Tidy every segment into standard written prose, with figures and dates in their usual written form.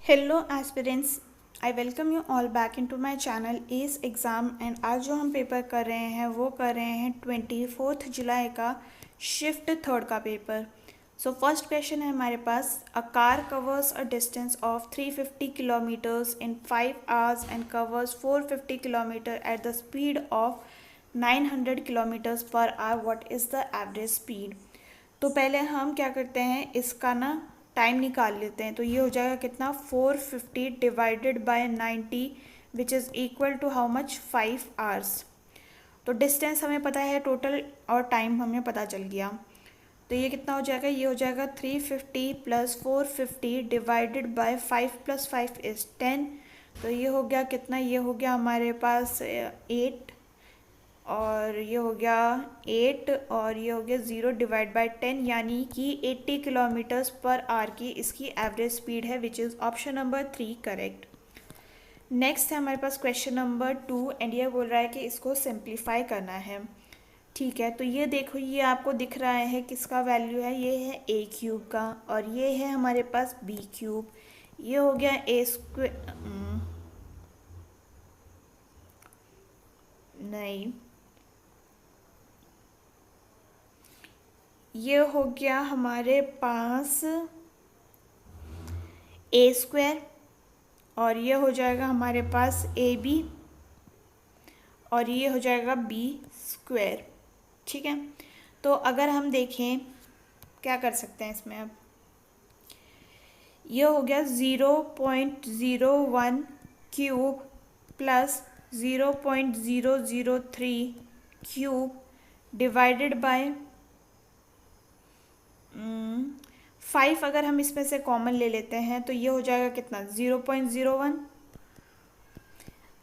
Hello aspirants, I welcome you all back into my channel S exam. And आज जो हम paper कर रहे हैं वो कर रहे हैं 24 जुलाई का शिफ्ट थर्ड का पेपर। सो फर्स्ट क्वेश्चन है हमारे पास, a car covers a distance of 350 kilometers in 5 hours and covers 450 kilometer at the speed of 900 kilometers per hour, what is the average speed. तो पहले हम क्या करते हैं, इसका ना टाइम निकाल लेते हैं। तो ये हो जाएगा कितना, 450 divided by 90 which is equal to how much, 5 hours. तो डिस्टेंस हमें पता है टोटल और टाइम हमें पता चल गया। तो ये कितना हो जाएगा, ये हो जाएगा 350 plus 450 divided bye 5 plus 5 is 10। तो ये हो गया कितना, ये हो गया हमारे पास 8, और ये हो गया 8, और ये हो गया 0 डिवाइड बाय 10, यानी कि 80 किलोमीटर्स पर आवर की इसकी एवरेज स्पीड है, विच is option number 3 correct. Next है हमारे पास क्वेश्चन नंबर 2, एंड ये बोल रहा है कि इसको सिंप्लीफाई करना है। ठीक है, तो ये देखो, ये आपको दिख रहा है किसका वैल्यू है, ये है ए क्यूब का, और ये है हमारे पास बी क्यूब। ये हो गया ए स्क्वायर, नहीं, ये हो गया हमारे पास ए स्क्वायर, और ये हो जाएगा हमारे पास ए बी, और ये हो जाएगा बी स्क्वायर। ठीक है, तो अगर हम देखें क्या कर सकते हैं इसमें, अब ये हो गया 0.01 cube plus 0.003 cube divided by 5। अगर हम इसमें से कॉमन ले लेते हैं तो ये हो जाएगा कितना, 0.01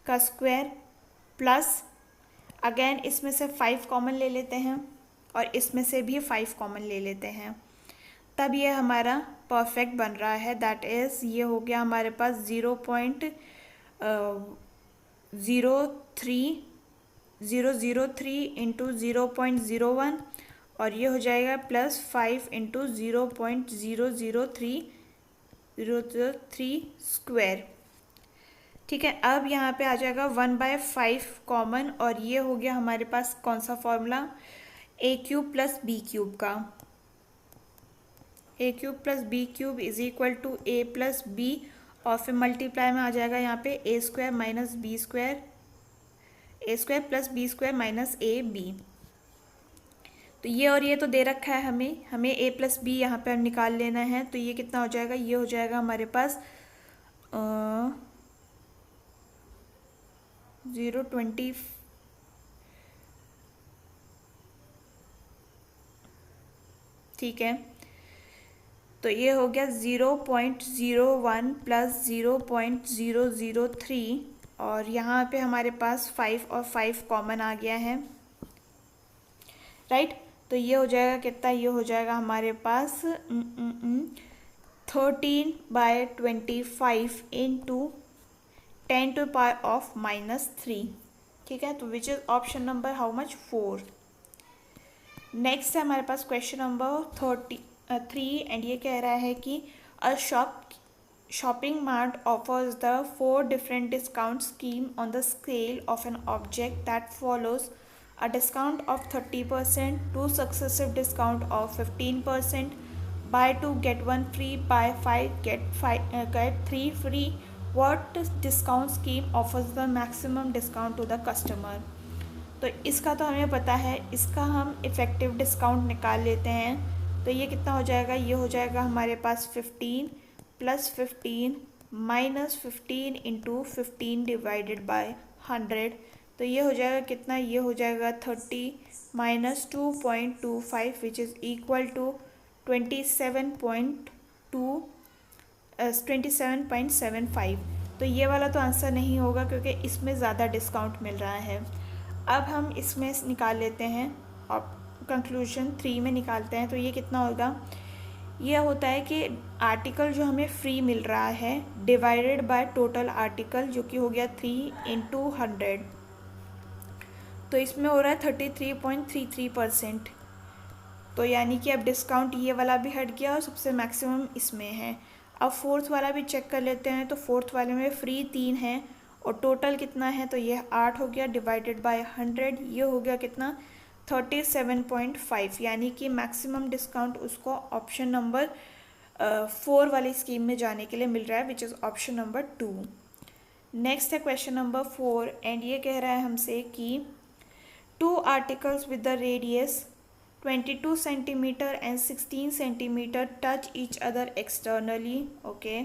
का स्क्वायर प्लस, अगेन इसमें से 5 कॉमन ले लेते हैं और इसमें से भी 5 कॉमन ले लेते हैं, तब ये हमारा परफेक्ट बन रहा है। दैट इज़ ये हो गया हमारे पास 0.003 इंटू 0.01, और ये हो जाएगा प्लस 5 इंटू 0.003 स्क्वायर। ठीक है, अब यहाँ पे आ जाएगा 1/5 कॉमन, और ये हो गया हमारे पास कौन सा formula, A cube plus B cube का। A cube plus B cube is equal to A plus B, और फिर मल्टीप्लाई में आ जाएगा यहाँ पे A square minus B square, A square plus B square minus A B. तो ये और ये तो दे रखा है हमें ए प्लस बी यहाँ पे निकाल लेना है। तो ये कितना हो जाएगा, ये हो जाएगा हमारे पास 0.20, ठीक है, तो ये हो गया 0.01 प्लस 0.003, और यहाँ पे हमारे पास 5 और 5 कॉमन आ गया है, राइट। तो ये हो जाएगा कितना, ये हो जाएगा हमारे पास 13/25 इंटू 10⁻⁻3। ठीक है, तो विच is option number how much, 4। Next है हमारे पास क्वेश्चन नंबर 3, एंड ये कह रहा है कि अ shopping mart offers the 4 different discount scheme on the scale of an object that follows a discount of 30%, 2 successive discount of 15%, buy 2 get 1 free, buy 5 get 3 free. What discount scheme offers the maximum discount to the customer? तो इसका तो हमें पता है, इसका हम effective discount निकाल लेते हैं। तो ये कितना हो जाएगा, ये हो जाएगा हमारे पास 15 plus 15 minus 15 into 15 divided by 100। तो ये हो जाएगा कितना, ये हो जाएगा 30 minus 2.25 which is equal to 27.75। तो ये वाला तो आंसर नहीं होगा क्योंकि इसमें ज़्यादा डिस्काउंट मिल रहा है। अब हम इसमें निकाल लेते हैं और कंक्लूजन 3 में निकालते हैं। तो ये कितना होगा, यह होता है कि आर्टिकल जो हमें फ्री मिल रहा है डिवाइडेड बाय टोटल आर्टिकल, जो कि हो गया 3 इंटू 100। तो इसमें हो रहा है 33.33%। तो यानी कि अब डिस्काउंट ये वाला भी हट गया और सबसे मैक्सिमम इसमें है। अब फोर्थ वाला भी चेक कर लेते हैं। तो फोर्थ वाले में फ्री 3 है और टोटल कितना है, तो ये 8 हो गया डिवाइडेड बाय 100, ये हो गया कितना 37.5, यानी कि मैक्सिमम डिस्काउंट उसको ऑप्शन नंबर 4 वाली स्कीम में जाने के लिए मिल रहा है, विच इज़ ऑप्शन नंबर 2। नेक्स्ट है क्वेश्चन नंबर 4 एंड ये कह रहा है हमसे कि 2 articles with the radius 22 centimetre and 16 centimetre touch each other externally. Okay,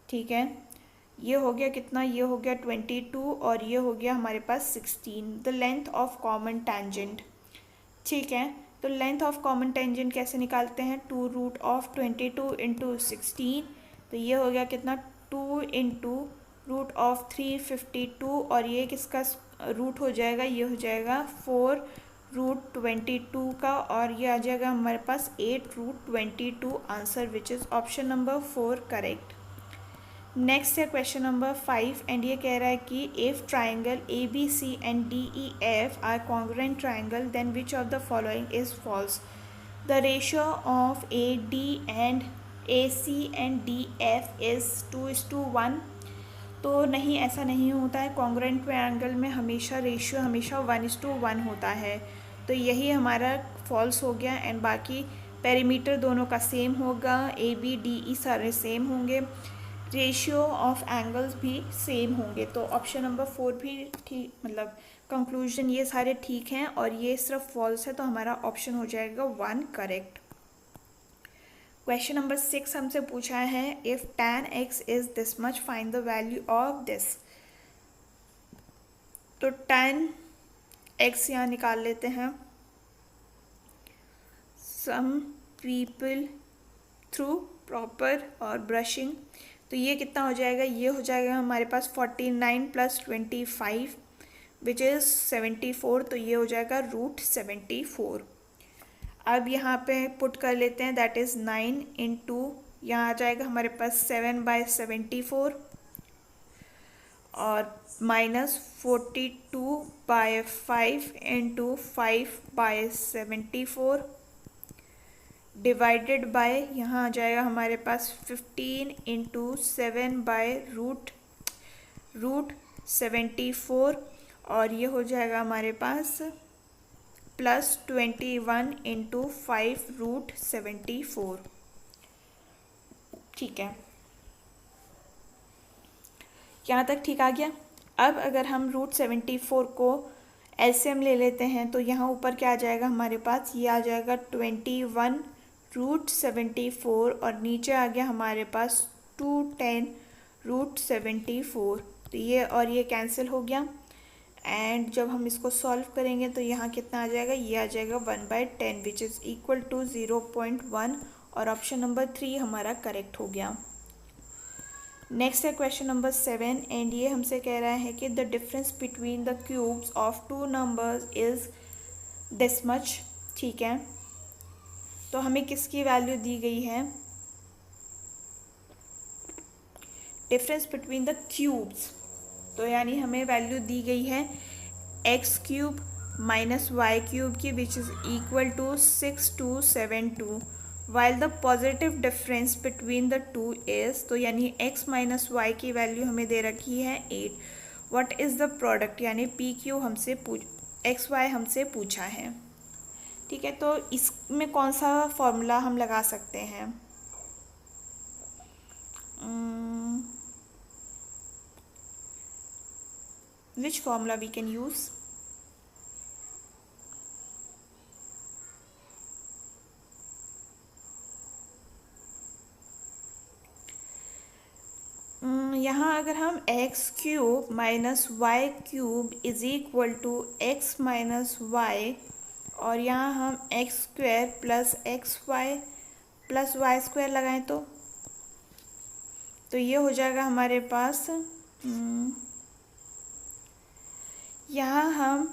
ठीक है, ये हो गया कितना, ये हो गया 22 और ये हो गया हमारे पास 16। The length of common tangent, ठीक है, तो लेंथ ऑफ कॉमन टेंजेंट कैसे निकालते हैं, 2√22 इंटू 16, तो ये हो गया कितना 2 इंटू √352 और ये किसका रूट हो जाएगा, ये हो जाएगा 4√22 का और ये आ जाएगा हमारे पास 8√22 answer, which is option number 4 correct. Next है क्वेश्चन नंबर 5 एंड ये कह रहा है कि if triangle ABC and DEF are congruent triangle then which of the following is false. The ratio of AD and AC and DF is 2:1। तो नहीं, ऐसा नहीं होता है, कॉन्ग्रुएंट ट्राइंगल में हमेशा रेशियो हमेशा 1:1 होता है, तो यही हमारा फॉल्स हो गया। एंड बाकी पेरीमीटर दोनों का सेम होगा, ABDE सारे सेम होंगे, रेशियो ऑफ एंगल्स भी सेम होंगे, तो ऑप्शन नंबर 4 भी ठीक, मतलब कंक्लूजन ये सारे ठीक हैं और ये सिर्फ फॉल्स है, तो हमारा ऑप्शन हो जाएगा 1 करेक्ट। क्वेश्चन नंबर 6 हमसे पूछा है if tan x is this much find the value of this. तो tan x यहाँ निकाल लेते हैं। सम पीपल थ्रू प्रॉपर और ब्रशिंग, तो ये कितना हो जाएगा, ये हो जाएगा हमारे पास 49 + 25 विच इज़ 74, तो ये हो जाएगा √74। अब यहाँ पे पुट कर लेते हैं, दैट इज़ 9 इंटू, यहाँ आ जाएगा हमारे पास 7/74 और -42/5 इंटू 5/74 डिवाइडेड बाय, यहाँ आ जाएगा हमारे पास 15 इंटू 7/√74 और ये हो जाएगा हमारे पास +21 इंटू 5√74। ठीक है, यहाँ तक ठीक आ गया। अब अगर हम √74 को एलसीएम ले लेते हैं तो यहाँ ऊपर क्या आ जाएगा हमारे पास, ये आ जाएगा 21√74 और नीचे आ गया हमारे पास 210√74, तो ये और ये कैंसिल हो गया। एंड जब हम इसको सॉल्व करेंगे तो यहाँ कितना आ जाएगा, ये आ जाएगा 1/10 विच इज़ इक्वल टू 0.1 और ऑप्शन नंबर 3 हमारा करेक्ट हो गया। नेक्स्ट है क्वेश्चन नंबर 7 एंड ये हमसे कह रहा है कि the difference between the cubes of 2 numbers is this much. ठीक है, तो हमें किसकी वैल्यू दी गई है, डिफरेंस बिटवीन द क्यूब्स, तो यानी हमें वैल्यू दी गई है x³ - y³ की which is equal to 6272 while the positive difference between the two is, तो यानी x - y की वैल्यू हमें दे रखी है 8। व्हाट इज़ द प्रोडक्ट, यानी PQ हमसे XY हमसे पूछा है। ठीक है, तो इसमें कौन सा फॉर्मूला हम लगा सकते हैं, which formula we can use? यहाँ अगर हम x³ - y³ is equal to x - y और यहाँ हम x² + xy + y² लगाएं तो ये हो जाएगा हमारे पास, यहाँ हम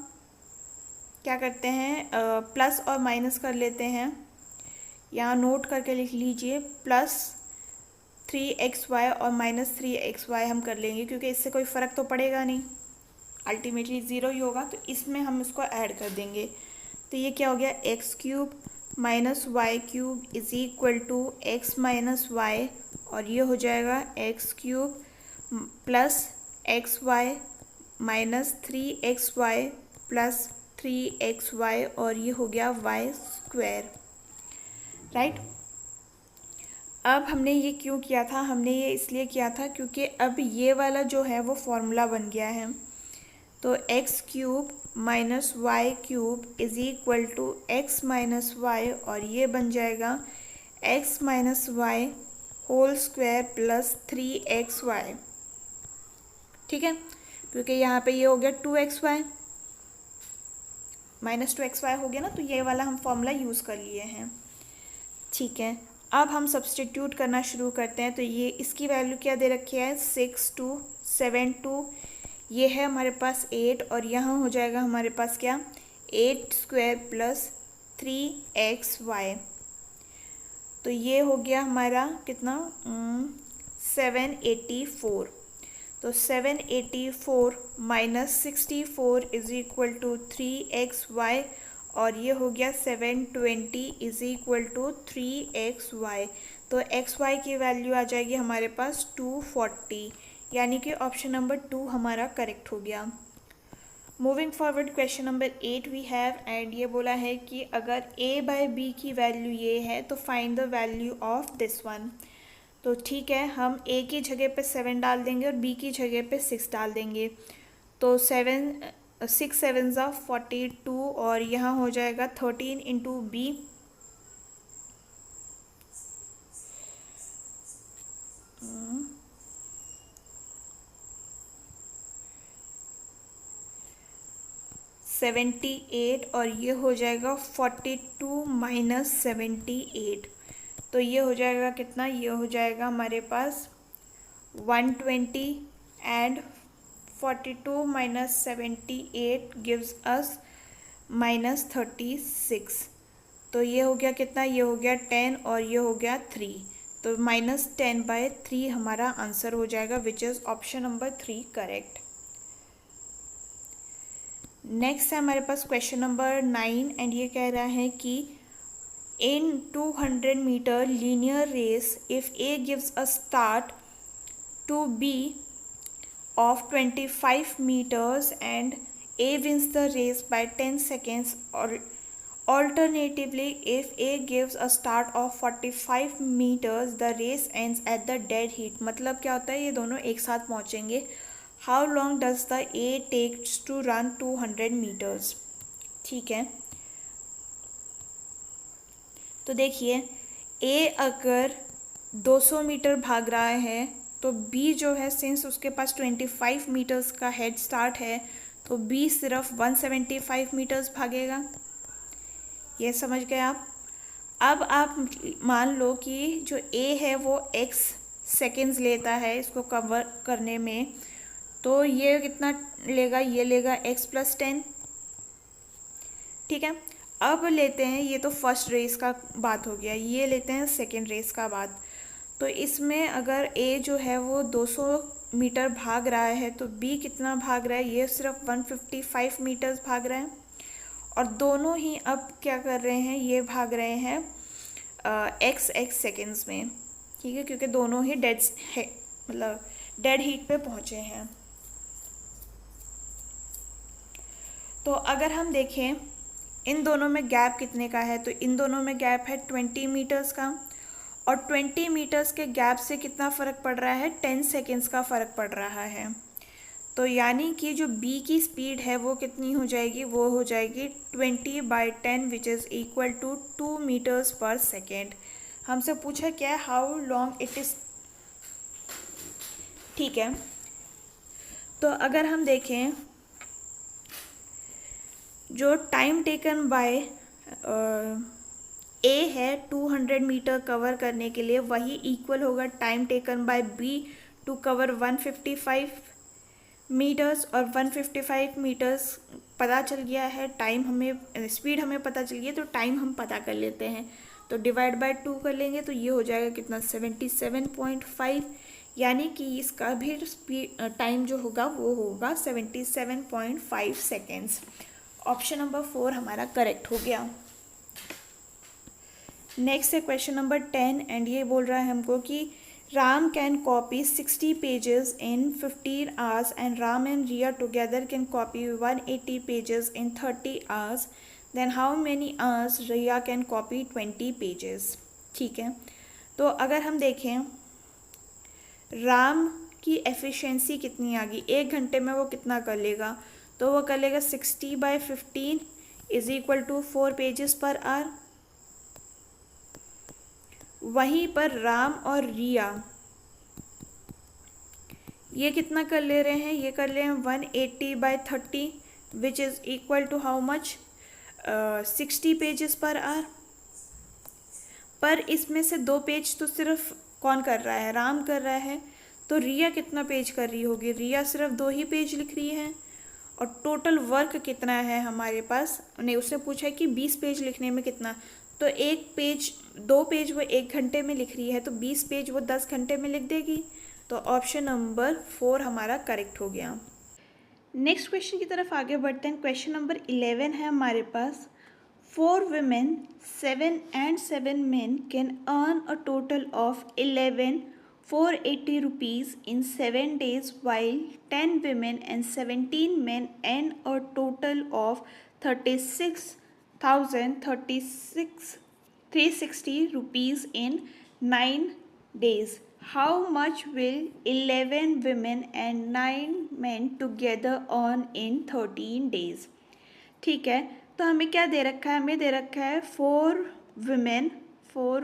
क्या करते हैं, प्लस और माइनस कर लेते हैं, यहाँ नोट करके लिख लीजिए, +3xy और -3xy हम कर लेंगे क्योंकि इससे कोई फ़र्क तो पड़ेगा नहीं, अल्टीमेटली 0 ही होगा, तो इसमें हम इसको ऐड कर देंगे। तो ये क्या हो गया, x³ minus y cube is equal to x minus y, और ये हो जाएगा x cube plus x y minus 3xy plus 3xy, और ये हो गया वाई स्क्वायर, राइट। अब हमने ये क्यों किया था, हमने ये इसलिए किया था क्योंकि अब ये वाला जो है वो फॉर्मूला बन गया है। तो x cube minus y cube is equal to x minus y, और ये बन जाएगा x minus y whole square plus 3xy, ठीक है। क्योंकि यहाँ पे ये हो गया 2xy माइनस 2xy हो गया ना, तो ये वाला हम फॉर्मूला यूज़ कर लिए हैं, ठीक है। अब हम सब्सटीट्यूट करना शुरू करते हैं। तो ये इसकी वैल्यू क्या दे रखी है, 6 2 7 2, ये है हमारे पास 8, और यहाँ हो जाएगा हमारे पास क्या 8 स्क्वायर प्लस 3xy, तो ये हो गया हमारा कितना 784। तो 784 minus 64 is equal to 3xy, और ये हो गया 720 इज इक्वल टू 3xy। तो xy की वैल्यू आ जाएगी हमारे पास 240, यानी कि ऑप्शन नंबर 2 हमारा करेक्ट हो गया। Moving forward question number 8 we have, and ये बोला है कि अगर a बाय b की वैल्यू ये है तो find the value of this one. तो ठीक है, हम a की जगह पे 7 डाल देंगे और b की जगह पे 6 डाल देंगे। तो 6 7 ज़ा 42, और यहाँ हो जाएगा 13 इंटू बी, $78, और ये हो जाएगा 42 माइनस 78, तो ये हो जाएगा कितना, ये हो जाएगा हमारे पास 120, and 42 minus 78 gives us minus 36। तो ये हो गया कितना, ये हो गया 10, और ये हो गया 3, तो माइनस 10/3 हमारा आंसर हो जाएगा, विच is option number 3 correct. Next है हमारे पास क्वेश्चन नंबर 9, एंड ये कह रहा है कि in 200 meter linear race if A gives a start to B of 25 meters and A wins the race by 10 seconds, or alternatively if A gives a start of 45 meters the race ends at the dead heat। मतलब क्या होता है, ये दोनों एक साथ पहुंचेंगे। How long does the A takes to run 200 meters? ठीक है, तो देखिए A अगर 200 मीटर भाग रहा है तो बी जो है सिंस उसके पास 25 मीटर्स का हेड स्टार्ट है, तो बी सिर्फ 175 मीटर्स भागेगा। ये समझ गए आप। अब आप मान लो कि जो ए है वो x सेकेंड्स लेता है इसको कवर करने में, तो ये कितना लेगा, ये लेगा x प्लस 10, ठीक है। अब लेते हैं, ये तो फर्स्ट रेस का बात हो गया, ये लेते हैं सेकेंड रेस का बात। तो इसमें अगर A जो है वो 200 मीटर भाग रहा है तो B कितना भाग रहा है, ये सिर्फ 155 मीटर्स भाग रहा है, और दोनों ही अब क्या कर रहे हैं, ये भाग रहे हैं x सेकेंड्स में, ठीक है, क्योंकि दोनों ही डेड है, मतलब डेड हीट पे पहुंचे हैं। तो अगर हम देखें इन दोनों में गैप कितने का है, तो इन दोनों में गैप है 20 मीटर्स का, और 20 मीटर्स के गैप से कितना फ़र्क पड़ रहा है, 10 सेकेंड्स का फ़र्क पड़ रहा है। तो यानी कि जो B की स्पीड है वो कितनी हो जाएगी, वो हो जाएगी 20/10 which is equal to 2 meters per second. हमसे पूछा क्या है, हाउ लॉन्ग इट इज़, ठीक है। तो अगर हम देखें जो टाइम टेकन बाय ए है 200 मीटर कवर करने के लिए, वही इक्वल होगा time taken by B to cover 155 meters, और 155 मीटर्स पता चल गया है, टाइम हमें, स्पीड हमें पता चल गई है, तो टाइम हम पता कर लेते हैं। तो डिवाइड बाय 2 कर लेंगे तो ये हो जाएगा कितना 77.5, यानी कि इसका भी स्पीड टाइम जो होगा वो होगा 77.5 सेकेंड्स। ऑप्शन नंबर 4 हमारा करेक्ट हो गया। नेक्स्ट है क्वेश्चन नंबर 10 एंड ये बोल रहा है हमको कि Ram can copy 60 pages in 15 hours and Ram and Riya together can copy 180 pages in 30 hours, then how many hours Riya can copy 20 pages. ठीक है, तो अगर हम देखें राम की एफिशिएंसी कितनी आ गई, 1 घंटे में वो कितना कर लेगा, तो वो कर लेगा 60/15 is equal to 4 pages per hour. वहीं पर राम और रिया ये कितना कर ले रहे हैं, ये कर ले रहे हैं 180/30 which is equal to how much, 60 pages per hour. पर इसमें से 2 पेज तो सिर्फ कौन कर रहा है, राम कर रहा है, तो रिया कितना पेज कर रही होगी, रिया सिर्फ 2 ही पेज लिख रही है। और टोटल वर्क कितना है हमारे पास, नहीं उसने पूछा है कि 20 पेज लिखने में कितना, तो 2 पेज वो 1 घंटे में लिख रही है, तो 20 पेज वो 10 घंटे में लिख देगी। तो ऑप्शन नंबर 4 हमारा करेक्ट हो गया। नेक्स्ट क्वेश्चन की तरफ आगे बढ़ते हैं। क्वेश्चन नंबर 11 है हमारे पास, 4 women 7 and 7 men can earn a total of 11,480 rupees in 7 days, while 10 women and 17 men earn a total of 36,360 rupees in 9 days. How much will 11 women and 9 men together earn in 13 days? ठीक है, तो हमें क्या दे रखा है, हमें दे रखा है 4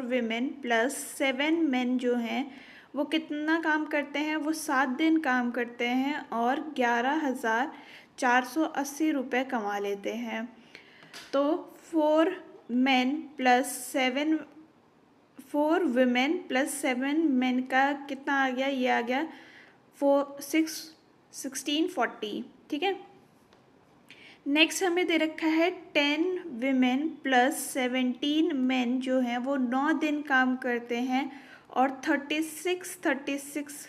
विमेन प्लस 7 मेन जो हैं वो कितना काम करते हैं, वो 7 दिन काम करते हैं और 11,480 रुपये कमा लेते हैं। तो 4 विमेन प्लस 7 मेन का कितना आ गया, ये आ गया 1640। ठीक है, नेक्स्ट हमें दे रखा है 10 विमेन प्लस 17 मेन जो हैं वो 9 दिन काम करते हैं और 36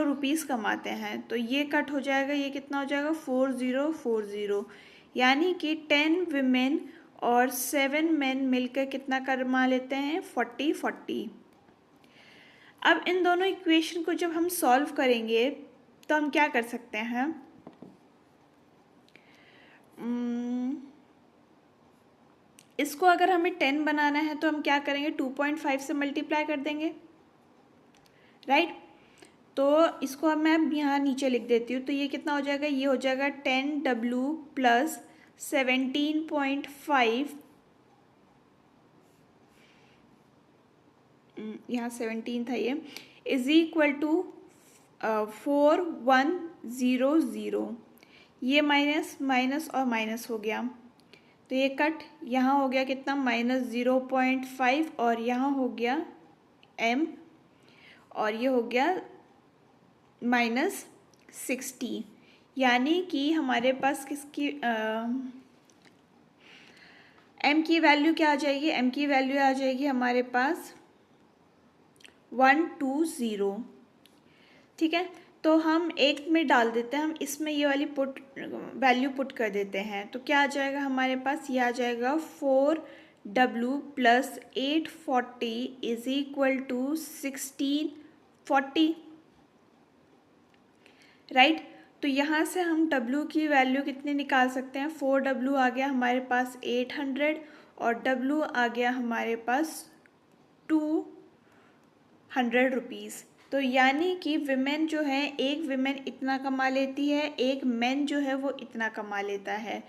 रुपीज़ कमाते हैं। तो ये कट हो जाएगा, ये कितना हो जाएगा 4040, यानी कि 10 विमेन और 7 मेन मिलकर कितना कमा लेते हैं 40। अब इन दोनों इक्वेशन को जब हम सॉल्व करेंगे तो हम क्या कर सकते हैं, इसको अगर हमें 10 बनाना है तो हम क्या करेंगे, 2.5 से मल्टीप्लाई कर देंगे, राइट। तो इसको अब मैं यहाँ नीचे लिख देती हूँ, तो ये कितना हो जाएगा, ये हो जाएगा 10W प्लस 17.5, यहाँ 17 था ये, इज इक्वल टू 4100। ये माइनस माइनस और माइनस हो गया, तो ये कट, यहाँ हो गया कितना -0.5 और यहाँ हो गया m और ये हो गया -60, यानी कि हमारे पास किसकी m की वैल्यू क्या आ जाएगी, m की वैल्यू आ जाएगी हमारे पास 120। ठीक है, तो हम एक में डाल देते हैं, हम इसमें ये वाली वैल्यू पुट कर देते हैं, तो क्या आ जाएगा हमारे पास, ये आ जाएगा 4W plus 840 is equal to 1640, right. तो यहाँ से हम W की वैल्यू कितनी निकाल सकते हैं, 4W आ गया हमारे पास 800 और W आ गया हमारे पास 200 रुपीज़। तो यानी कि विमेन जो है, एक विमेन इतना कमा लेती है, एक मैन जो है वो इतना कमा लेता है।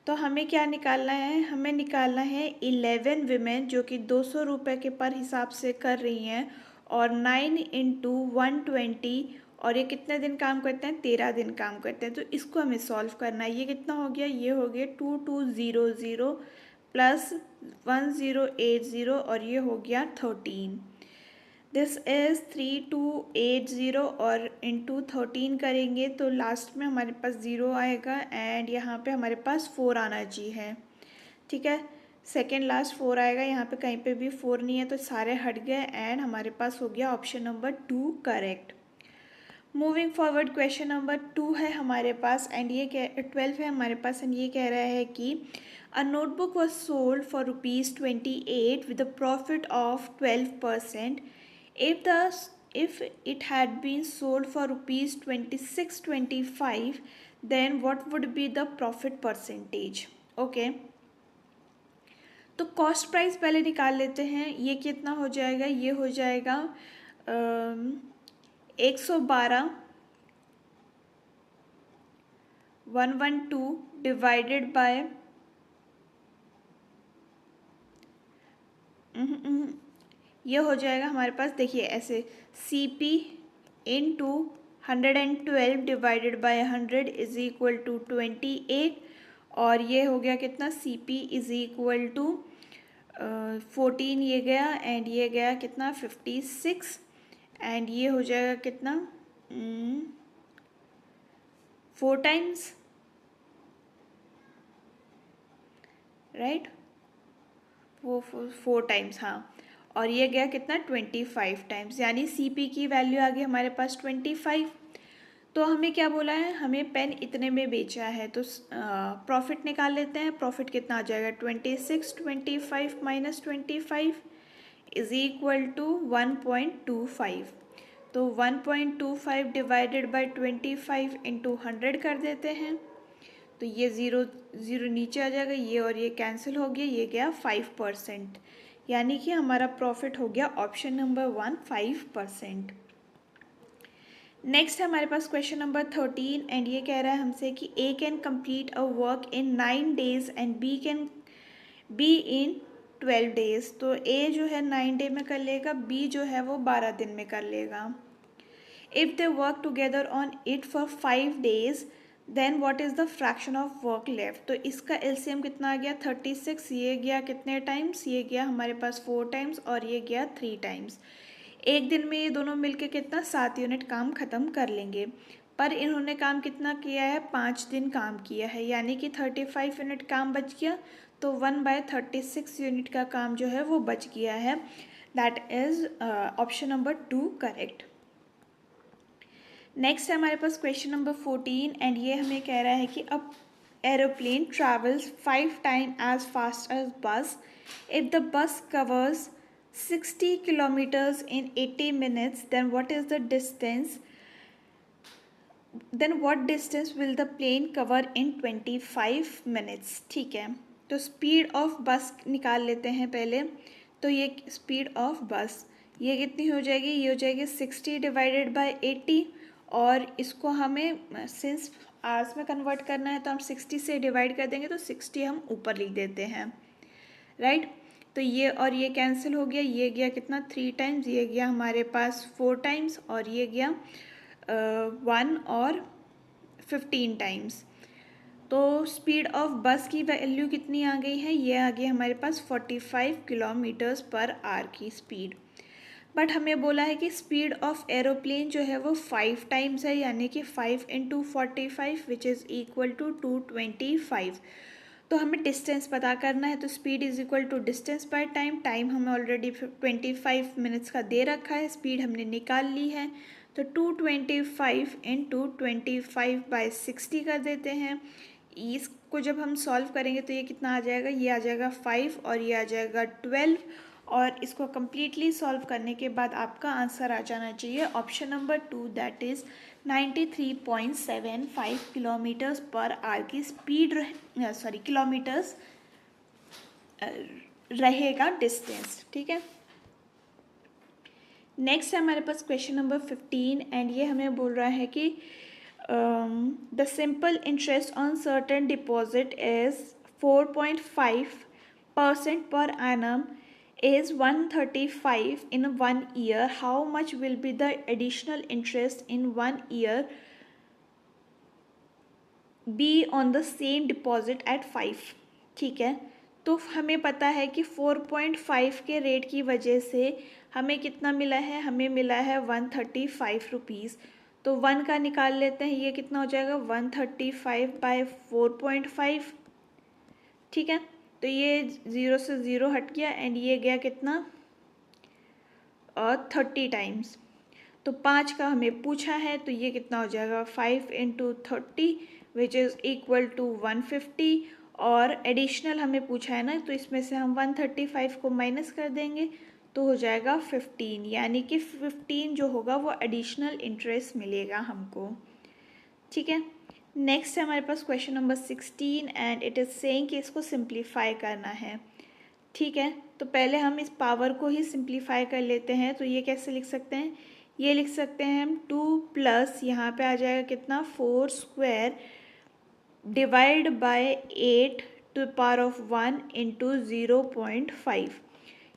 तो हमें क्या निकालना है, हमें निकालना है 11 विमेन जो कि 200 रुपये के पर हिसाब से कर रही हैं और 9 × 120, और ये कितने दिन काम करते हैं, 13 दिन काम करते हैं। तो इसको हमें सॉल्व करना है। ये कितना हो गया, ये हो गया 2200 प्लस 1080 और ये हो गया 13। दिस इज़ 3280 और इंटू 13 करेंगे तो लास्ट में हमारे पास 0 आएगा एंड यहाँ पे हमारे पास 4 आना चाहिए। ठीक है, सेकेंड लास्ट 4 आएगा, यहाँ पे कहीं पे भी 4 नहीं है तो सारे हट गए एंड हमारे पास हो गया option number 2 correct. Moving forward question number 2 है हमारे पास एंड ये 12 है हमारे पास एंड ये कह रहा है कि a notebook was sold for ₹28 with a profit of 12%. If the if it had been sold for ₹26.25, then what would be the profit percentage? Okay. तो कॉस्ट प्राइस पहले निकाल लेते हैं. ये कितना हो जाएगा? ये हो जाएगा 112 112 डिवाइडेड बाय ये हो जाएगा हमारे पास. देखिए ऐसे CP into 112 divided by 100 is equal to 28 और ये हो गया कितना? CP इज इक्वल टू 14 ये गया एंड ये गया कितना? 56 एंड ये हो जाएगा कितना? 4 टाइम्स, राइट? वो 4 टाइम्स, हाँ. और ये गया कितना? 25 टाइम्स, यानी CP की वैल्यू आ गई हमारे पास 25. तो हमें क्या बोला है? हमें पेन इतने में बेचा है. तो प्रॉफिट निकाल लेते हैं. प्रॉफिट कितना आ जाएगा? 26 25 माइनस 25 इज इक्वल टू 1.25. तो 1.25 डिवाइडेड बाई 25 इंटू 100 कर देते हैं. तो ये ज़ीरो ज़ीरो नीचे आ जाएगा, ये और ये कैंसिल हो गया, ये गया 5%, यानी कि हमारा प्रॉफिट हो गया ऑप्शन नंबर 1 5%. नेक्स्ट है हमारे पास क्वेश्चन नंबर 13 एंड ये कह रहा है हमसे कि A can complete a work in 9 days and B can be in 12 days. तो A जो है 9 डे में कर लेगा, B जो है वो 12 दिन में कर लेगा. If they work together on it for 5 days then what is the fraction of work left. तो इसका LCM कितना आ गया? 36. ये गया कितने टाइम्स? ये गया हमारे पास 4 टाइम्स और ये गया 3 टाइम्स. एक दिन में ये दोनों मिलके कितना? 7 यूनिट काम ख़त्म कर लेंगे. पर इन्होंने काम कितना किया है? 5 दिन काम किया है, यानी कि 35 यूनिट काम बच गया. तो 1/36 यूनिट का काम जो है वो बच गया है. That is option number 2 correct. Next है हमारे पास क्वेश्चन नंबर 14 एंड ये हमें कह रहा है कि अब aeroplane travels 5 time as fast as bus. If the bus covers 60 kilometers in 80 minutes, then what is the distance? Then what distance will the plane cover in 25 minutes? ठीक है, तो स्पीड ऑफ बस निकाल लेते हैं पहले. तो ये स्पीड ऑफ बस ये कितनी हो जाएगी? ये हो जाएगी 60 डिवाइडेड बाय 80 और इसको हमें सिंस आवर्स में कन्वर्ट करना है तो हम 60 से डिवाइड कर देंगे, तो 60 हम ऊपर लिख देते हैं, राइट? तो ये और ये कैंसिल हो गया, ये गया कितना? 3 टाइम्स, ये गया हमारे पास 4 टाइम्स और ये गया 1 और 15 टाइम्स. तो स्पीड ऑफ बस की वैल्यू कितनी आ गई है? ये आ गई हमारे पास 45 किलोमीटर्स पर आवर की स्पीड. बट हमें बोला है कि स्पीड ऑफ एरोप्लेन जो है वो 5 टाइम्स है, यानी कि 5 into 45 which is equal to 225. तो हमें डिस्टेंस पता करना है. तो speed is equal to distance by time. Time हमें ऑलरेडी 25 मिनट्स का दे रखा है, स्पीड हमने निकाल ली है. तो 225 इंटू 25 बाई 60 कर देते हैं. इसको जब हम सॉल्व करेंगे तो ये कितना आ जाएगा? ये आ जाएगा 5 और ये आ जाएगा 12 और इसको कम्प्लीटली सॉल्व करने के बाद आपका आंसर आ जाना चाहिए option number 2 that is 93.75 kilometres per our की स्पीड किलोमीटर्स रहेगा डिस्टेंस. ठीक है. नेक्स्ट है हमारे पास क्वेश्चन नंबर 15 एंड ये हमें बोल रहा है कि the simple interest on certain deposit is 4.5% per annum is 135 in 1 year. How much will be the additional interest in 1 year be on the same deposit at 5? ठीक है. तो हमें पता है कि 4.5 के रेट की वजह से हमें कितना मिला है? हमें मिला है 135 रुपीज़. तो 1 का निकाल लेते हैं, ये कितना हो जाएगा? 135 बाय 4.5. ठीक है. तो ये 0 से 0 हट गया एंड ये गया कितना? 30 टाइम्स. तो 5 का हमें पूछा है, तो ये कितना हो जाएगा 5 × 30 विच इज़ इक्वल टू 150, और एडिशनल हमें पूछा है ना, तो इसमें से हम 135 को माइनस कर देंगे तो हो जाएगा 15, यानी कि 15 जो होगा वो एडिशनल इंटरेस्ट मिलेगा हमको। ठीक है, नेक्स्ट है हमारे पास question number 16 and it is saying कि इसको सिंप्लीफाई करना है। ठीक है, तो पहले हम इस पावर को ही सिंप्लीफाई कर लेते हैं। तो ये कैसे लिख सकते हैं, ये लिख सकते हैं हम 2 प्लस यहाँ पे आ जाएगा कितना 4 square divide by 8 to the power of 1 into 0.5।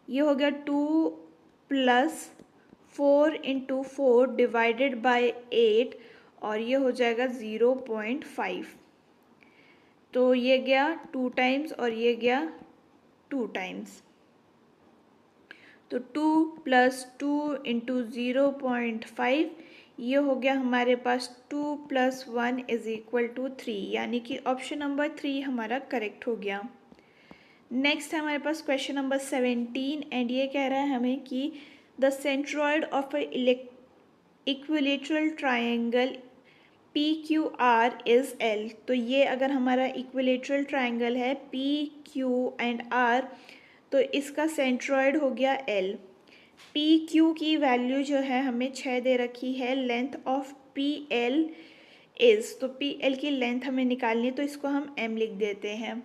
ये हो गया 2 प्लस 4 इंटू 4 डिवाइडेड बाय 8 और ये हो जाएगा 0.5। तो ये गया 2 टाइम्स और ये गया 2 टाइम्स, तो 2 प्लस 2 इंटू 0.5 ये हो गया हमारे पास 2 प्लस 1 इज इक्वल टू 3, यानी कि ऑप्शन नंबर 3 हमारा करेक्ट हो गया। नेक्स्ट है हमारे पास क्वेश्चन नंबर 17 एंड ये कह रहा है हमें कि the centroid of a equilateral triangle PQR is L। तो ये अगर हमारा इक्विलेटरल ट्रायंगल है PQ एंड R, तो इसका सेंट्रॉयड हो गया L। PQ की वैल्यू जो है हमें 6 दे रखी है, लेंथ ऑफ PL इज़, तो PL की लेंथ हमें निकालनी है, तो इसको हम M लिख देते हैं।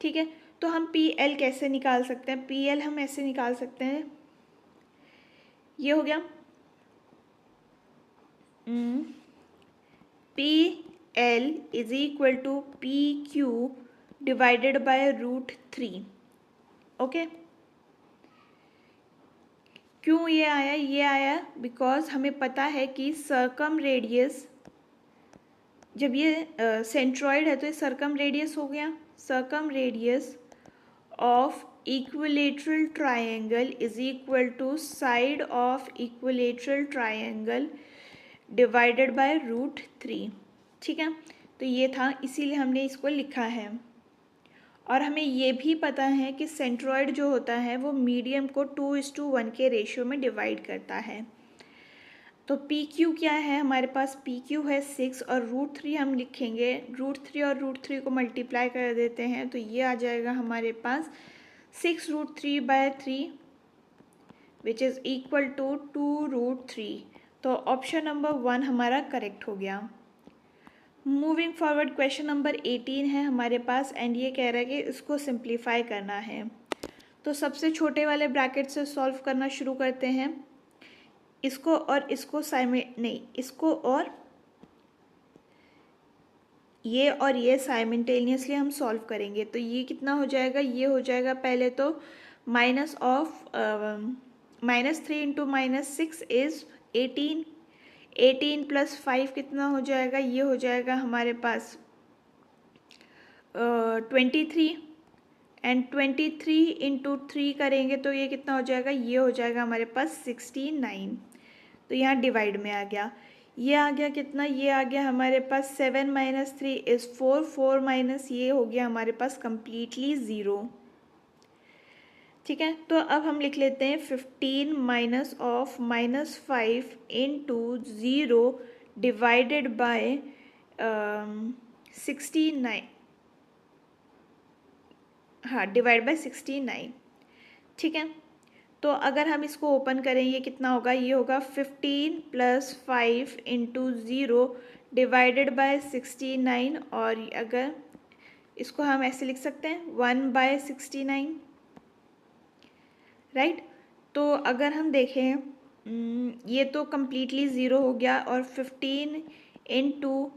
ठीक है, तो हम PL कैसे निकाल सकते हैं, PL हम ऐसे निकाल सकते हैं, ये हो गया PL is equal to PQ divided by √3। Okay, क्यों ये आया, ये आया बिकॉज हमें पता है कि सर्कम रेडियस, जब ये सेंट्रॉयड है तो ये सर्कम रेडियस हो गया, circumradius of equilateral triangle is equal to side of equilateral triangle divided by √3। ठीक है, तो ये था, इसीलिए हमने इसको लिखा है। और हमें ये भी पता है कि सेंट्रॉयड जो होता है वो मीडियम को 2:1 के रेशियो में डिवाइड करता है। तो PQ क्या है हमारे पास, PQ है 6 और √3 हम लिखेंगे, √3 और √3 को मल्टीप्लाई कर देते हैं तो ये आ जाएगा हमारे पास 6√3/3 विच इज़ इक्वल टू 2√3। तो ऑप्शन नंबर 1 हमारा करेक्ट हो गया। मूविंग फॉरवर्ड क्वेश्चन नंबर 18 है हमारे पास एंड ये कह रहा है कि इसको सिंप्लीफाई करना है। तो सबसे छोटे वाले ब्रैकेट से सॉल्व करना शुरू करते हैं, इसको और इसको इसको और ये साइमल्टेनियसली हम सॉल्व करेंगे। तो ये कितना हो जाएगा, ये हो जाएगा पहले तो -3 इंटू -6 इज़ 18, 18 प्लस 5 कितना हो जाएगा, ये हो जाएगा हमारे पास 23 एंड 23 इंटू 3 करेंगे तो ये कितना हो जाएगा, ये हो जाएगा हमारे पास 69। तो यहाँ डिवाइड में आ गया, ये आ गया कितना, ये आ गया हमारे पास 7 - 3 इज़ 4, 4 माइनस ये हो गया हमारे पास कम्प्लीटली 0। ठीक है, तो अब हम लिख लेते हैं 15 minus of -5 into 0 divided by 69, हाँ डिवाइड बाय 69। ठीक है, तो अगर हम इसको ओपन करें ये कितना होगा, ये होगा 15 प्लस 5 इंटू 0 डिवाइडेड बाय 69, और अगर इसको हम ऐसे लिख सकते हैं 1/69, राइट। तो अगर हम देखें ये तो कम्प्लीटली 0 हो गया और 15 इंटू,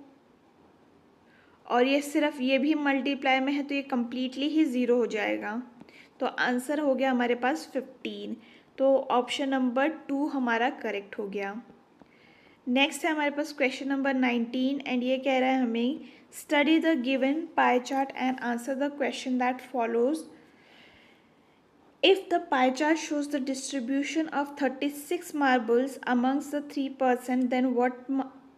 और ये सिर्फ ये भी मल्टीप्लाई में है तो ये कम्प्लीटली ही 0 हो जाएगा। तो आंसर हो गया हमारे पास 15। तो ऑप्शन नंबर 2 हमारा करेक्ट हो गया। नेक्स्ट है हमारे पास क्वेश्चन नंबर 19 एंड ये कह रहा है हमें study the given pie chart and answer the question that follows. If the pie chart shows the distribution of 36 marbles amongst the 3%, then what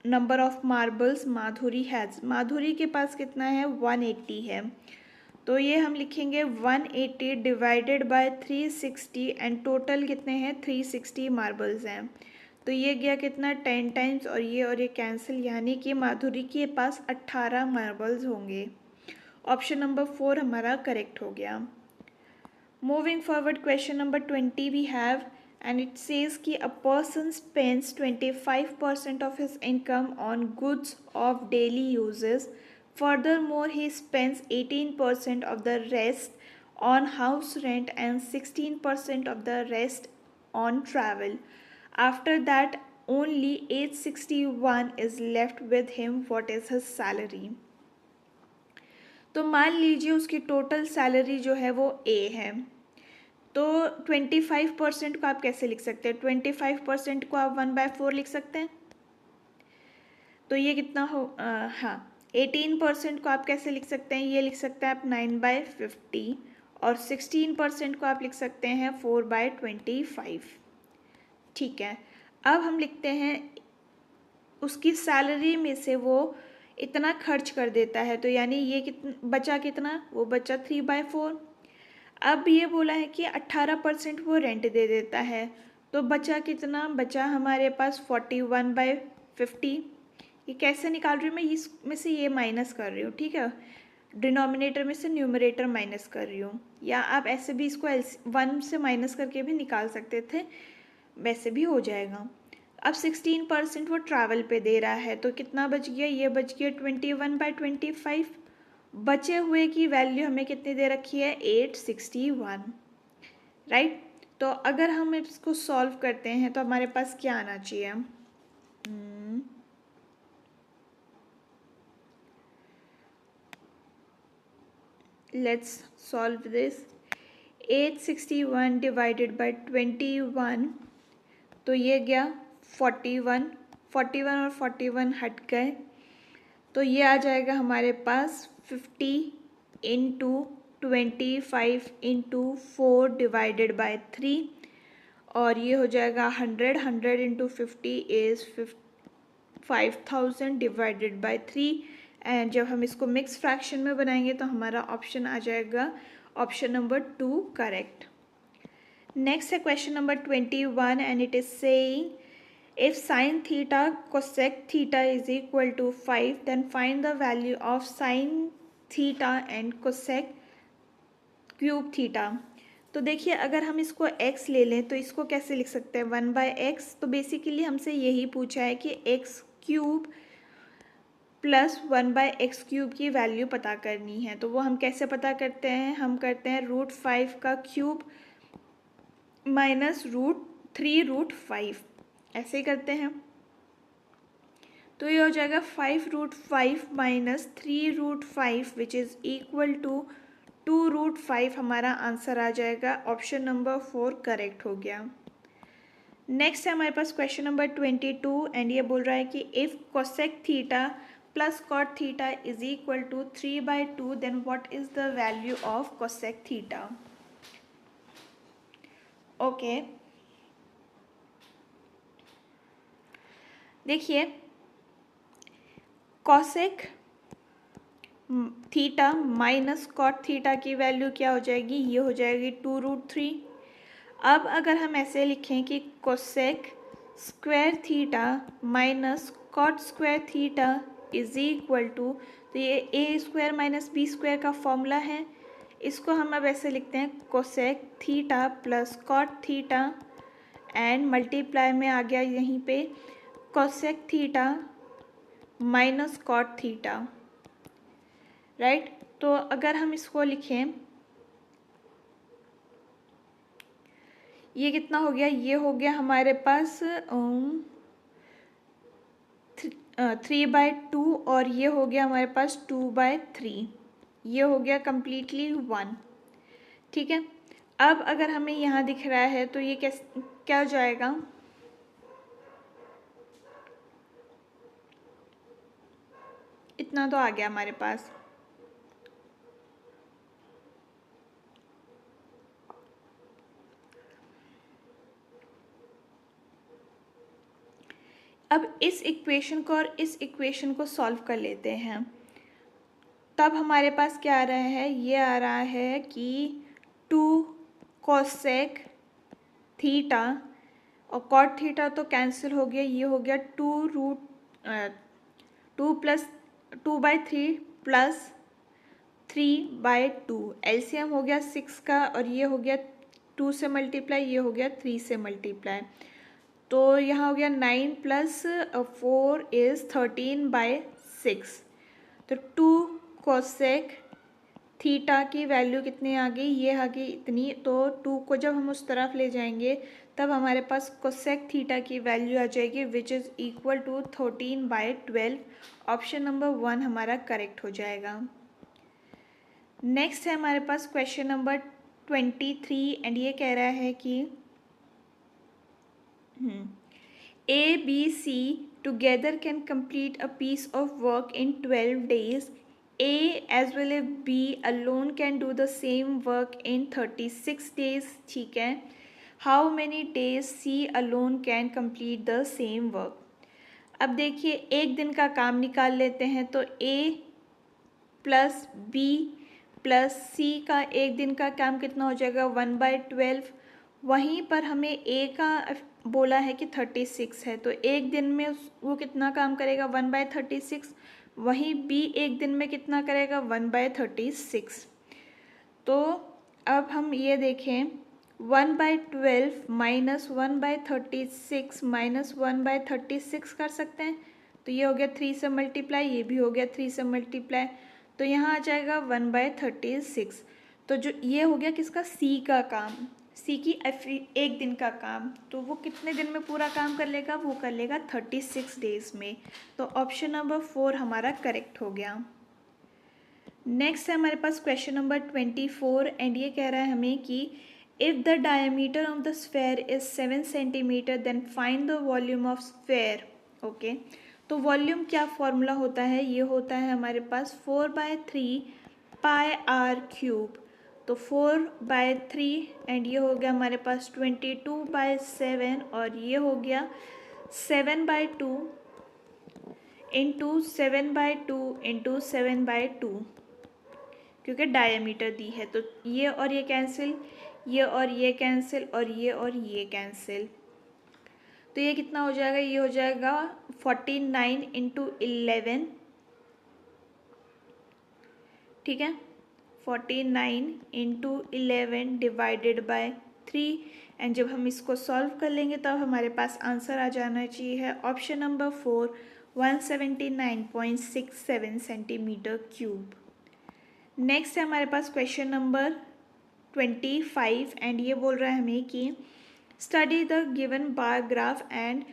number of marbles Madhuri has? माधुरी के पास कितना है, 180 है। तो ये हम लिखेंगे 180 डिवाइडेड बाय 360 एंड टोटल कितने हैं 360 मार्बल्स हैं। तो ये गया कितना 10 टाइम्स और ये कैंसिल, यानी कि माधुरी के पास 18 मार्बल्स होंगे। ऑप्शन नंबर 4 हमारा करेक्ट हो गया। Moving forward, question number 20 we have and it says कि a person spends 25% of his income on goods of daily uses. Furthermore, he spends 18% of the rest on house rent and 16% of the rest on travel. After that, only 861 is left with him. What is his salary? तो मान लीजिए उसकी total salary जो है वो A है, तो 25% को आप कैसे लिख सकते हैं? 25% को आप 1/4 लिख सकते हैं, तो ये कितना हो, हाँ 18% को आप कैसे लिख सकते हैं? ये लिख सकते हैं आप 9/50 और 16% को आप लिख सकते हैं 4/25। ठीक है, अब हम लिखते हैं उसकी सैलरी में से वो इतना खर्च कर देता है, तो यानी ये कितना बचा, कितना वो बचा 3/4। अब ये बोला है कि 18% वो रेंट दे देता है, तो बचा कितना, बचा हमारे पास 41/50। ये कैसे निकाल रही हूँ मैं, इसमें से ये माइनस कर रही हूँ, ठीक है, डिनोमिनेटर में से न्यूमरेटर माइनस कर रही हूँ, या आप ऐसे भी इसको 1 से माइनस करके भी निकाल सकते थे, वैसे भी हो जाएगा। अब 16% वो ट्रैवल पे दे रहा है, तो कितना बच गया, ये बच गया 21/25। बचे हुए की वैल्यू हमें कितनी दे रखी है, 861, राइट। तो अगर हम इसको सॉल्व करते हैं तो हमारे पास क्या आना चाहिए, let's solve this. 861 divided by 21, तो ये गया 41, 41 और 41 हट गए, तो ये आ जाएगा हमारे पास 50 इंटू 25 इंटू 4 डिवाइडेड बाय 3, और ये हो जाएगा 100, 100 into 50 is 5000 divided by 3। And जब हम इसको मिक्स फ्रैक्शन में बनाएंगे तो हमारा ऑप्शन आ जाएगा ऑप्शन नंबर 2 करेक्ट। नेक्स्ट है question number 21 and it is saying if sin theta cosec theta is equal to 5 then find the value of sin theta and cosec cube theta। तो देखिए अगर हम इसको x ले लें तो इसको कैसे लिख सकते हैं, 1/x। तो बेसिकली हमसे यही पूछा है कि x क्यूब प्लस 1/x³ की वैल्यू पता करनी है, तो वो हम कैसे पता करते हैं, हम करते हैं √5 का क्यूब माइनस √3√5, ऐसे ही करते हैं। तो ये हो जाएगा 5√5 minus 3√5 which is equal to 2√5, हमारा आंसर आ जाएगा ऑप्शन नंबर 4 करेक्ट हो गया। नेक्स्ट है हमारे पास क्वेश्चन नंबर 22 एंड ये बोल रहा है कि if cosec theta plus cot theta is equal to 3/2 then what is the value of cosec theta. Okay, देखिए cosec theta minus cot theta की वैल्यू क्या हो जाएगी, ये हो जाएगी 2√3। अब अगर हम ऐसे लिखें कि cosec square theta minus cot square theta is equal to, तो ये a square minus B square का फॉर्मूला है, इसको हम अब ऐसे लिखते हैं cosec theta plus cot theta and multiply में आ गया यहीं पे cosec theta minus cot theta, right. तो अगर हम इसको लिखें, ये कितना हो गया, ये हो गया हमारे पास 3/2 और ये हो गया हमारे पास 2/3, ये हो गया कम्प्लीटली 1, ठीक है। अब अगर हमें यहाँ दिख रहा है तो ये क्या हो जाएगा, इतना तो आ गया हमारे पास। अब इस इक्वेशन को और इस इक्वेशन को सॉल्व कर लेते हैं, तब हमारे पास क्या आ रहा है, ये आ रहा है कि 2 कोसेक थीटा और कॉट थीटा तो कैंसिल हो गया, ये हो गया 2/3 प्लस 3/2। एलसीएम हो गया 6 का, और ये हो गया 2 से मल्टीप्लाई, ये हो गया 3 से मल्टीप्लाई। तो यहाँ हो गया 9 प्लस 4 इज़ 13/6। तो 2 कोसेक थीटा की वैल्यू कितनी आ गई, ये आ गई इतनी। तो 2 को जब हम उस तरफ ले जाएंगे तब हमारे पास कोसेक थीटा की वैल्यू आ जाएगी which is equal to 13/12। Option number 1 हमारा करेक्ट हो जाएगा। नेक्स्ट है हमारे पास क्वेश्चन नंबर 23 एंड ये कह रहा है कि A, B, C together can complete a piece of work in 12 days. A as well as B alone can do the same work in 36 days. ठीक है. How many days C alone can complete the same work? अब देखिए एक दिन का काम निकाल लेते हैं तो A plus B plus C का एक दिन का काम कितना हो जाएगा 1/12। वहीं पर हमें A का बोला है कि 36 है, तो एक दिन में वो कितना काम करेगा 1/36। वहीं B एक दिन में कितना करेगा 1/36। तो अब हम ये देखें 1/12 माइनस 1/36 माइनस 1/36 कर सकते हैं। तो ये हो गया 3 से मल्टीप्लाई, ये भी हो गया 3 से मल्टीप्लाई, तो यहाँ आ जाएगा 1/36। तो जो ये हो गया किसका C का काम, C की एक दिन का काम। तो वो कितने दिन में पूरा काम कर लेगा, वो कर लेगा 36 डेज में। तो ऑप्शन नंबर 4 हमारा करेक्ट हो गया। नेक्स्ट है हमारे पास क्वेश्चन नंबर 24 एंड ये कह रहा है हमें कि if the diameter of the sphere is 7 centimetre then find the volume of sphere. Okay, तो वॉल्यूम क्या फॉर्मूला होता है, ये होता है हमारे पास 4/3 πr³। तो 4/3 एंड ये हो गया हमारे पास 22/7 और ये हो गया 7/2 इंटू 7/2 इंटू 7/2 क्योंकि डायमीटर दी है। तो ये और ये कैंसिल, ये और ये कैंसिल, और ये कैंसिल। तो ये कितना हो जाएगा, ये हो जाएगा 49 इंटू 11। ठीक है, 49 इंटू 11 डिवाइडेड बाय 3 एंड जब हम इसको सॉल्व कर लेंगे तब हमारे पास आंसर आ जाना चाहिए option number 4 179.67 centimetre cube. Next है हमारे पास क्वेश्चन नंबर 25 एंड ये बोल रहा है हमें कि study the given bar graph and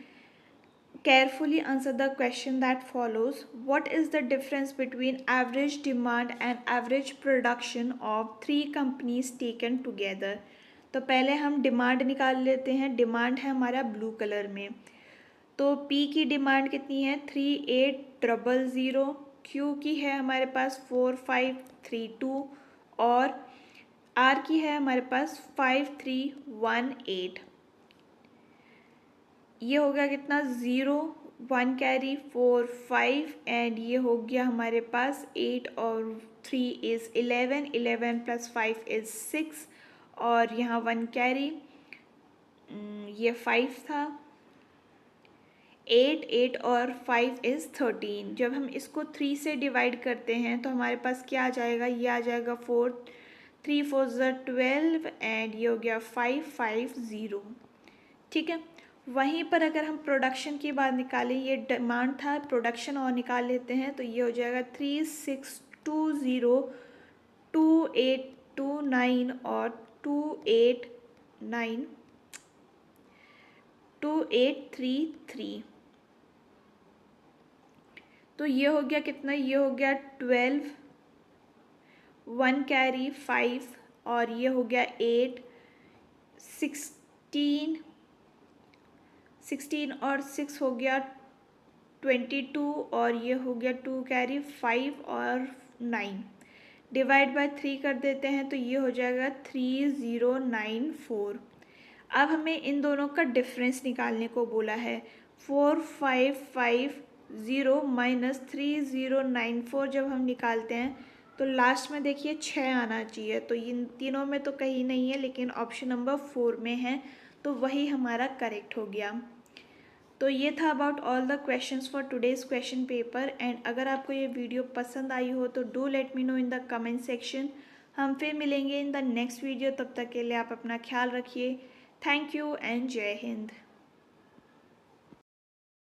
carefully answer the question that follows. What is the difference between average demand and average production of 3 companies taken together? तो पहले हम डिमांड निकाल लेते हैं। डिमांड है हमारा ब्लू कलर में, तो P की डिमांड कितनी है 3800, Q की है हमारे पास 4532 और R की है हमारे पास 5318। ये हो गया कितना 0 1 कैरी 4 5 एंड ये हो गया हमारे पास 8 और 3 इज़ 11, 11 प्लस 5 इज़ 6 और यहाँ 1 कैरी, ये 5 था, 8 और 5 इज़ 13। जब हम इसको 3 से डिवाइड करते हैं तो हमारे पास क्या आ जाएगा, ये आ जाएगा 4, 3 4 12 एंड ये हो गया 550। ठीक है, वहीं पर अगर हम प्रोडक्शन की बात निकालें, ये डिमांड था, प्रोडक्शन और निकाल लेते हैं तो ये हो जाएगा 3620, 2829 और 2833। तो ये हो गया कितना, ये हो गया 12, 1 कैरी 5 और ये हो गया 8, 16 और 6 हो गया 22 और ये हो गया 2 कैरी 5 और 9 डिवाइड बाय 3 कर देते हैं तो ये हो जाएगा 3094। अब हमें इन दोनों का डिफरेंस निकालने को बोला है। 4550 माइनस 3094 जब हम निकालते हैं तो लास्ट में देखिए 6 आना चाहिए, तो इन तीनों में तो कहीं नहीं है लेकिन ऑप्शन नंबर 4 में है। तो वही हमारा करेक्ट हो गया। तो ये था about all the questions for today's question paper. And अगर आपको ये वीडियो पसंद आई हो तो do let me know in the comment section. हम फिर मिलेंगे इन द नेक्स्ट वीडियो, तब तक के लिए आप अपना ख्याल रखिए। थैंक यू एंड जय हिंद।